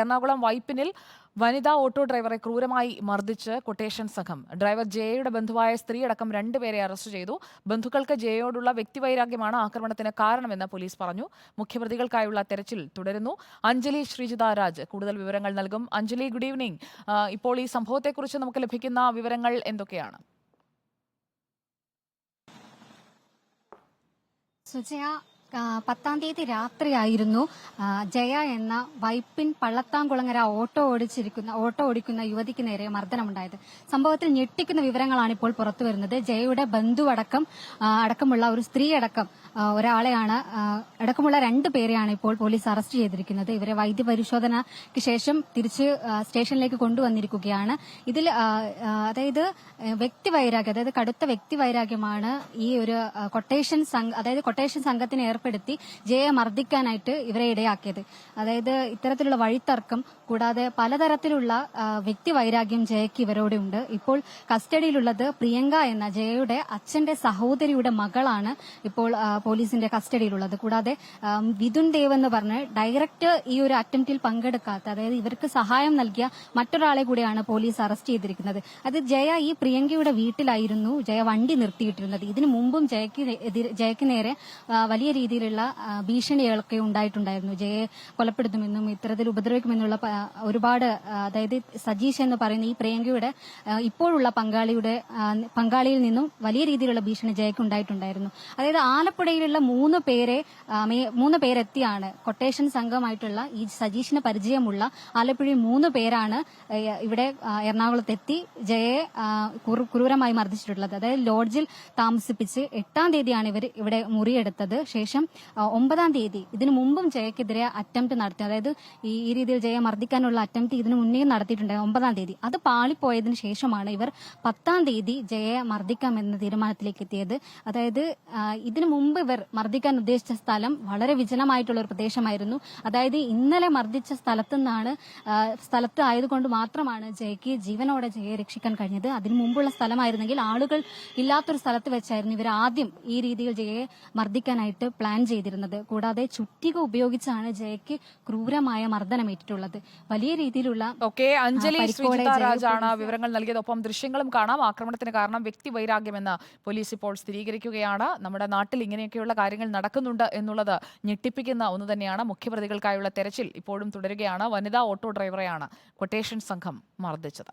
എറണാകുളം വൈപ്പിനിൽ വനിതാ ഓട്ടോ ഡ്രൈവറെ ക്രൂരമായി മർദ്ദിച്ച് കൊട്ടേഷൻ സംഘം. ഡ്രൈവർ ജയയുടെ ബന്ധുവായ സ്ത്രീയടക്കം 2 പേരെ അറസ്റ്റ് ചെയ്തു. ബന്ധുക്കൾക്ക് ജയയോടുള്ള വ്യക്തിവൈരാഗ്യമാണ് ആക്രമണത്തിന് കാരണമെന്ന് പോലീസ് പറഞ്ഞു. മുഖ്യപ്രതികൾക്കായുള്ള തെരച്ചിൽ തുടരുന്നു. അഞ്ജലി ശ്രീജിത രാജ് കൂടുതൽ വിവരങ്ങൾ നൽകും. Anjali, good evening. ഇപ്പോൾ ഈ സംഭവത്തെക്കുറിച്ച് നമുക്ക് ലഭിക്കുന്ന വിവരങ്ങൾ എന്തൊക്കെയാണ്? സുജയ, 10-ാം തീയതി രാത്രിയായിരുന്നു ജയ എന്ന വൈപ്പിൻ പള്ളത്താംകുളങ്ങര ഓട്ടോ ഓടിക്കുന്ന യുവതിക്ക് നേരെ മർദ്ദനമുണ്ടായത്. സംഭവത്തിൽ ഞെട്ടിക്കുന്ന വിവരങ്ങളാണ് ഇപ്പോൾ പുറത്തുവരുന്നത്. ജയയുടെ ബന്ധു അടക്കമുള്ള ഒരു സ്ത്രീ ഒരാളെയാണ് അടക്കമുള്ള 2 പേരെയാണ് ഇപ്പോൾ പോലീസ് അറസ്റ്റ് ചെയ്തിരിക്കുന്നത്. ഇവരെ വൈദ്യപരിശോധനയ്ക്ക് ശേഷം തിരിച്ച് സ്റ്റേഷനിലേക്ക് കൊണ്ടുവന്നിരിക്കുകയാണ്. ഇതിൽ അതായത് കടുത്ത വ്യക്തിവൈരാഗ്യമാണ് ഈ ഒരു കൊട്ടേഷൻ സംഘത്തിനെ ഏർപ്പെടുത്തി ജയയെ മർദ്ദിക്കാനായിട്ട് ഇവരെ ഇടയാക്കിയത്. അതായത് ഇത്തരത്തിലുള്ള വഴിത്തർക്കം കൂടാതെ പലതരത്തിലുള്ള വ്യക്തിവൈരാഗ്യം ജയയ്ക്ക് ഇവരോട് ഉണ്ട്. ഇപ്പോൾ കസ്റ്റഡിയിലുള്ളത് പ്രിയങ്ക എന്ന ജയയുടെ അച്ഛന്റെ സഹോദരിയുടെ മകളാണ് ഇപ്പോൾ പോലീസിന്റെ കസ്റ്റഡിയിലുള്ളത്. കൂടാതെ വിതുൻ ദേവ് എന്ന് പറഞ്ഞ് ഡയറക്റ്റ് ഈ ഒരു അറ്റംപ്റ്റിൽ പങ്കെടുക്കാത്ത, അതായത് ഇവർക്ക് സഹായം നൽകിയ മറ്റൊരാളെ കൂടെയാണ് പോലീസ് അറസ്റ്റ് ചെയ്തിരിക്കുന്നത്. അത് ഈ പ്രിയങ്കയുടെ വീട്ടിലായിരുന്നു ജയ വണ്ടി നിർത്തിയിട്ടിരുന്നത്. ഇതിനു മുമ്പും ജയയ്ക്ക് നേരെ വലിയ രീതിയിലുള്ള ഭീഷണികളൊക്കെ ഉണ്ടായിട്ടുണ്ടായിരുന്നു. ജയയെ കൊലപ്പെടുത്തുമെന്നും ഇത്തരത്തിൽ ഉപദ്രവിക്കുമെന്നുള്ള ഒരുപാട്, അതായത് സജീഷ് എന്ന് പറയുന്ന ഈ പ്രിയങ്കയുടെ ഇപ്പോഴുള്ള പങ്കാളിയിൽ നിന്നും വലിയ രീതിയിലുള്ള ഭീഷണി ജയയ്ക്ക് ഉണ്ടായിട്ടുണ്ടായിരുന്നു. അതായത് ആലപ്പുഴയിലുള്ള 3 പേരെത്തിയാണ് കൊട്ടേഷൻ സംഘമായിട്ടുള്ള ഈ സജീഷിന് പരിചയമുള്ള ആലപ്പുഴയിൽ 3 പേരാണ് ഇവിടെ എറണാകുളത്തെത്തി ജയയെ ക്രൂരമായി മർദ്ദിച്ചിട്ടുള്ളത്. അതായത് ലോഡ്ജിൽ താമസിപ്പിച്ച് 8-ാം തീയതിയാണ് ഇവർ ഇവിടെ മുറിയെടുത്തത്. ശേഷം 9-ാം തീയതി ഇതിനു മുമ്പും ജയക്കെതിരെ അറ്റംപ്റ്റ് നടത്തി, അതായത് ഈ രീതിയിൽ ജയ മർദ്ദിക്കാനുള്ള അറ്റംപ്റ്റ് ഇതിനു മുന്നേ നടത്തിയിട്ടുണ്ട് 9-ാം തീയതി. അത് പാളിപ്പോയതിനു ശേഷമാണ് ഇവർ 10-ാം തീയതി ജയയെ മർദ്ദിക്കാമെന്ന തീരുമാനത്തിലേക്ക് എത്തിയത്. അതായത് ഇതിനു മുമ്പ് ഇവർ മർദ്ദിക്കാൻ ഉദ്ദേശിച്ച സ്ഥലം വളരെ വിജനമായിട്ടുള്ള ഒരു പ്രദേശമായിരുന്നു. അതായത് ഇന്നലെ മർദ്ദിച്ച സ്ഥലത്ത് ആയതുകൊണ്ട് മാത്രമാണ് ജയയ്ക്ക് ജീവനോടെ ജയയെ രക്ഷിക്കാൻ കഴിഞ്ഞത്. അതിനു മുമ്പുള്ള സ്ഥലമായിരുന്നെങ്കിൽ ആളുകൾ ഇല്ലാത്തൊരു സ്ഥലത്ത് വെച്ചായിരുന്നു ഇവർ ആദ്യം ഈ രീതിയിൽ ജയയെ മർദ്ദിക്കാനായിട്ട് പ്ലാൻ ചെയ്തിരുന്നത്. കൂടാതെ ചുറ്റിക ഉപയോഗിച്ചാണ് ജയയ്ക്ക് ക്രൂരമായ മർദ്ദനമേറ്റിട്ടുള്ളത്. വലിയ രീതിയിലുള്ള അഞ്ജലി രാജാണ് വിവരങ്ങൾ നൽകിയത്. ഒപ്പം ദൃശ്യങ്ങളും കാണാം. ആക്രമണത്തിന് കാരണം വ്യക്തിവൈരാഗ്യമെന്ന് പോലീസ് ഇപ്പോൾ സ്ഥിരീകരിക്കുകയാണ്. നമ്മുടെ നാട്ടിൽ ഇങ്ങനെയൊക്കെയുള്ള കാര്യങ്ങൾ നടക്കുന്നുണ്ട് എന്നുള്ളത് ഞെട്ടിപ്പിക്കുന്ന ഒന്ന് തന്നെയാണ്. മുഖ്യപ്രതികൾക്കായുള്ള തെരച്ചിൽ ഇപ്പോഴും തുടരുകയാണ്. വനിതാ ഓട്ടോ ഡ്രൈവറെയാണ് കൊട്ടേഷൻ സംഘം മർദ്ദിച്ചത്.